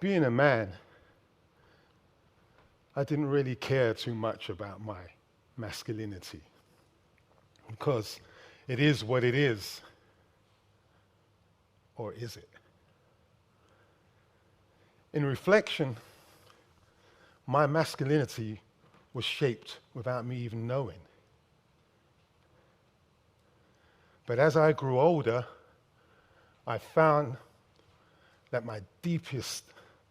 being a man, I didn't really care too much about my masculinity because it is what it is, or is it? In reflection, my masculinity was shaped without me even knowing. But as I grew older, I found that my deepest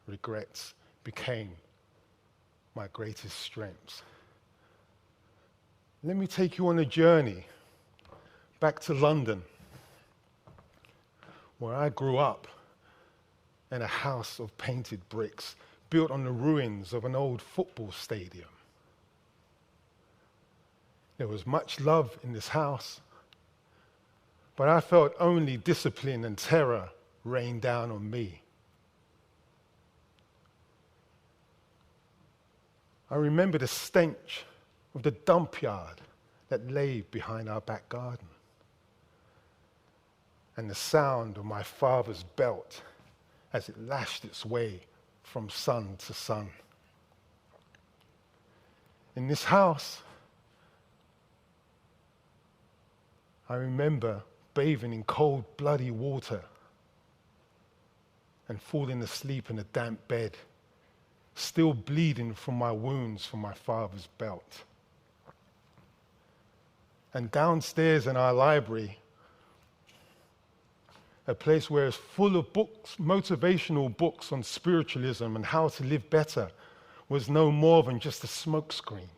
regrets became my greatest strengths. Let me take you on a journey back to London, where I grew up in a house of painted bricks built on the ruins of an old football stadium. There was much love in this house, but I felt only discipline and terror rain down on me. I remember the stench of the dump yard that lay behind our back garden, and the sound of my father's belt as it lashed its way from sun to sun. In this house, I remember bathing in cold, bloody water and falling asleep in a damp bed, still bleeding from my wounds from my father's belt. And downstairs in our library, a place where it's full of books, motivational books on spiritualism and how to live better, was no more than just a smokescreen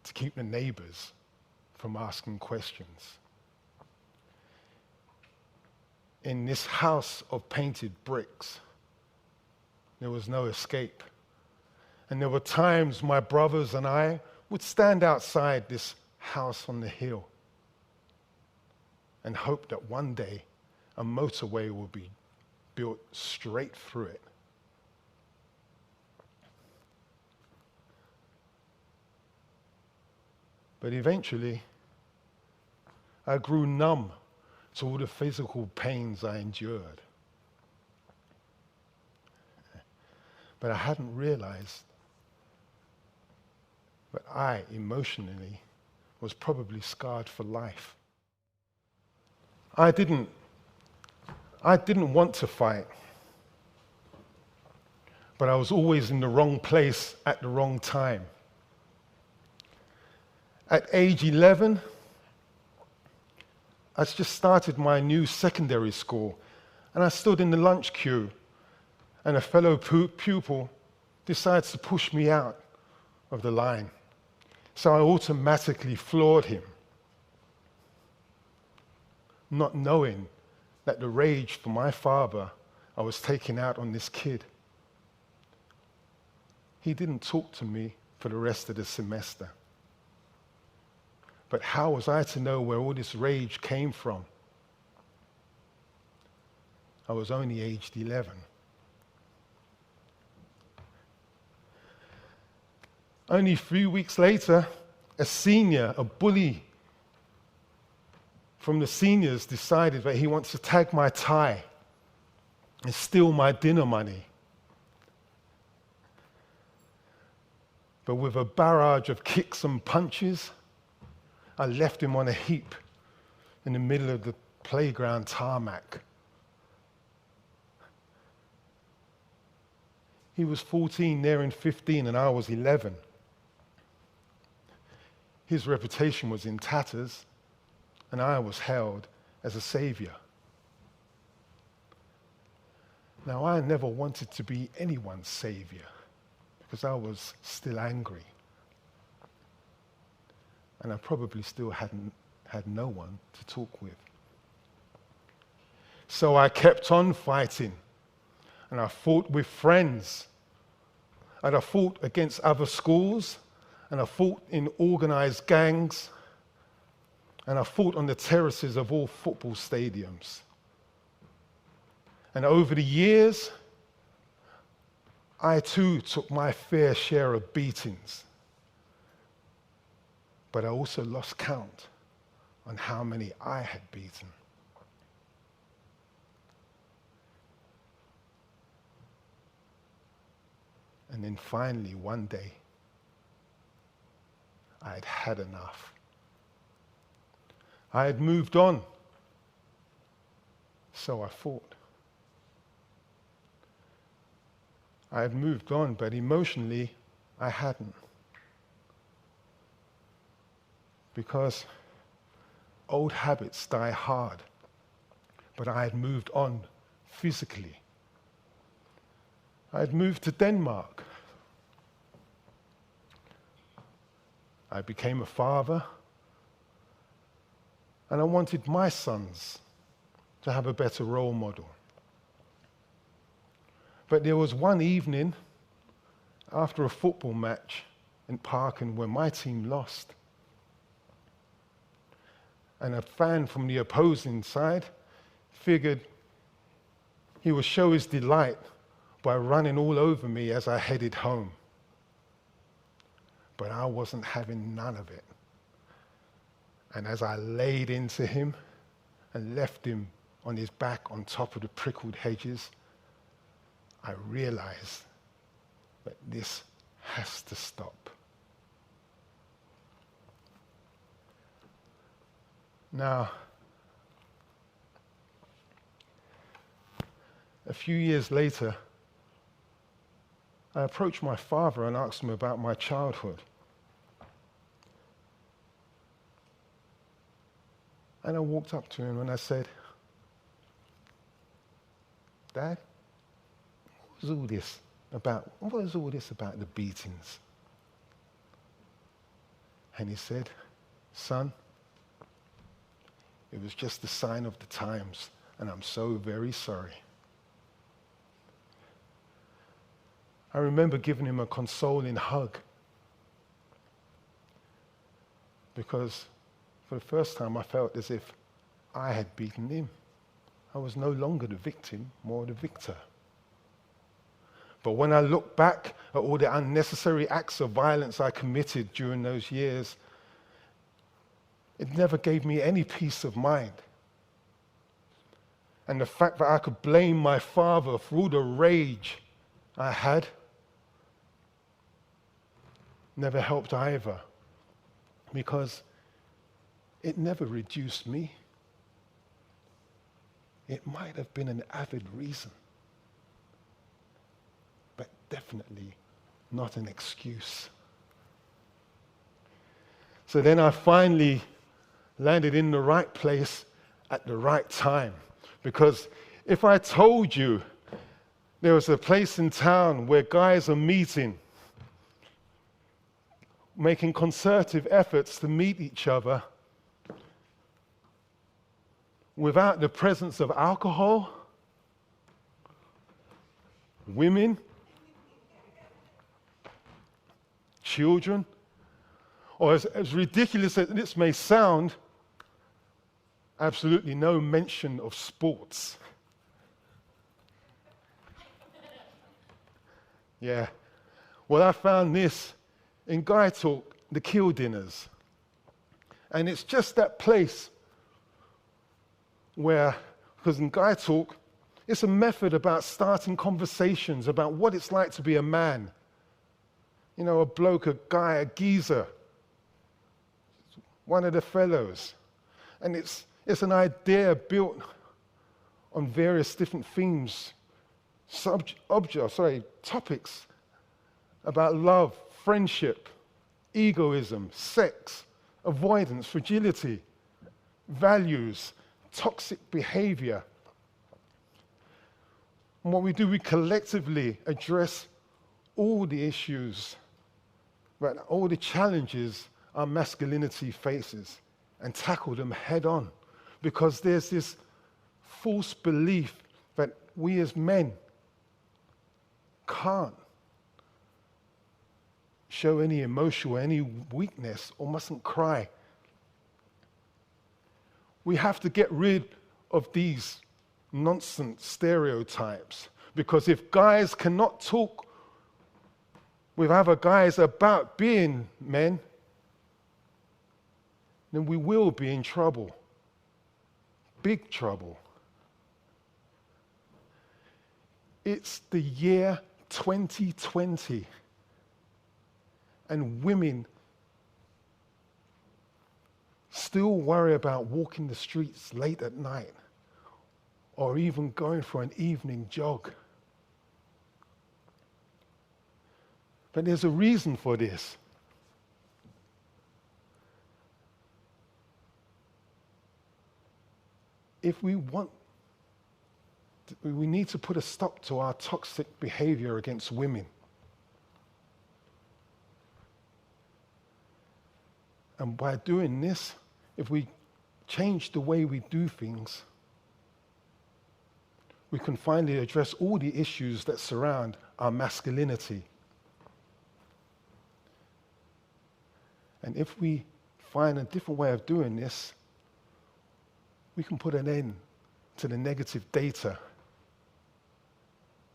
to keep the neighbors from asking questions. In this house of painted bricks, there was no escape. And there were times my brothers and I would stand outside this house on the hill and hope that one day a motorway will be built straight through it. But eventually, I grew numb to all the physical pains I endured. But I hadn't realized that I, emotionally, was probably scarred for life. I didn't want to fight, but I was always in the wrong place at the wrong time. At age 11, I just started my new secondary school, and I stood in the lunch queue, and a fellow pupil decides to push me out of the line. So I automatically floored him, not knowing that the rage for my father I was taking out on this kid. He didn't talk to me for the rest of the semester. But how was I to know where all this rage came from? I was only aged 11. Only a few weeks later, a senior, a bully from the seniors, decided that he wants to tag my tie and steal my dinner money. But with a barrage of kicks and punches, I left him on a heap in the middle of the playground tarmac. He was 14, nearing 15, and I was 11. His reputation was in tatters, and I was held as a savior. Now, I never wanted to be anyone's savior because I was still angry. And I probably still had no one to talk with. So I kept on fighting, and I fought with friends, and I fought against other schools, and I fought in organized gangs, and I fought on the terraces of all football stadiums. And over the years, I too took my fair share of beatings. But I also lost count on how many I had beaten. And then finally, one day, I had had enough. I had moved on. So I thought. I had moved on, but emotionally, I hadn't. Because old habits die hard, but I had moved on physically. I had moved to Denmark. I became a father, and I wanted my sons to have a better role model. But there was one evening after a football match in Parken where my team lost. And a fan from the opposing side figured he would show his delight by running all over me as I headed home. But I wasn't having none of it. And as I laid into him and left him on his back on top of the prickled hedges, I realized that this has to stop. Now, a few years later, I approached my father and asked him about my childhood. And I walked up to him and I said, Dad, what was all this about the beatings? And he said, son, it was just a sign of the times, and I'm so very sorry. I remember giving him a consoling hug because for the first time I felt as if I had beaten him. I was no longer the victim, more the victor. But when I look back at all the unnecessary acts of violence I committed during those years, it never gave me any peace of mind. And the fact that I could blame my father for all the rage I had never helped either, because it never reduced me. It might have been an avid reason, but definitely not an excuse. So then I finally landed in the right place at the right time. Because if I told you there was a place in town where guys are meeting, making concerted efforts to meet each other without the presence of alcohol, women, children, or as ridiculous as this may sound, absolutely no mention of sports. Yeah. Well, I found this in Guy Talk, the Kill Dinners. And it's just that place where, because in Guy Talk, it's a method about starting conversations about what it's like to be a man. You know, a bloke, a guy, a geezer, one of the fellows. And it's an idea built on various different themes, topics about love, friendship, egoism, sex, avoidance, fragility, values, toxic behavior. And what we do, we collectively address all the issues, right, all the challenges our masculinity faces and tackle them head on. Because there's this false belief that we as men can't show any emotion or any weakness or mustn't cry. We have to get rid of these nonsense stereotypes, because if guys cannot talk with other guys about being men, then we will be in trouble. Big trouble. It's the year 2020, and women still worry about walking the streets late at night or even going for an evening jog. But there's a reason for this. If we need to put a stop to our toxic behavior against women. And by doing this, if we change the way we do things, we can finally address all the issues that surround our masculinity. And if we find a different way of doing this, we can put an end to the negative data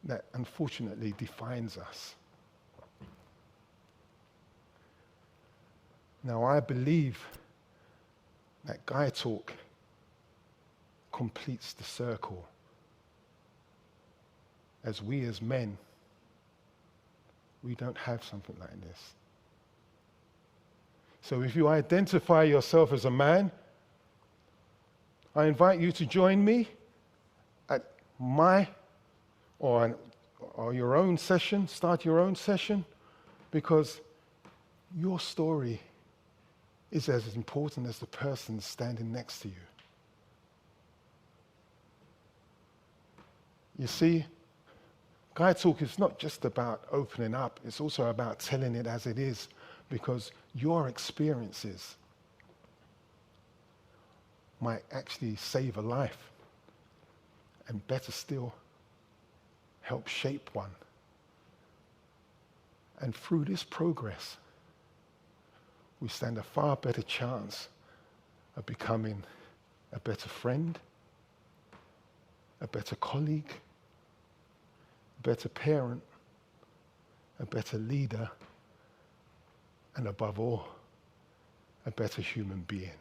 that unfortunately defines us. Now, I believe that guy talk completes the circle, as we as men, we don't have something like this. So if you identify yourself as a man, I invite you to join me at my or your own session, start your own session, because your story is as important as the person standing next to you. You see, Guy Talk is not just about opening up, it's also about telling it as it is, because your experiences might actually save a life, and better still, help shape one. And through this progress, we stand a far better chance of becoming a better friend, a better colleague, a better parent, a better leader, and above all, a better human being.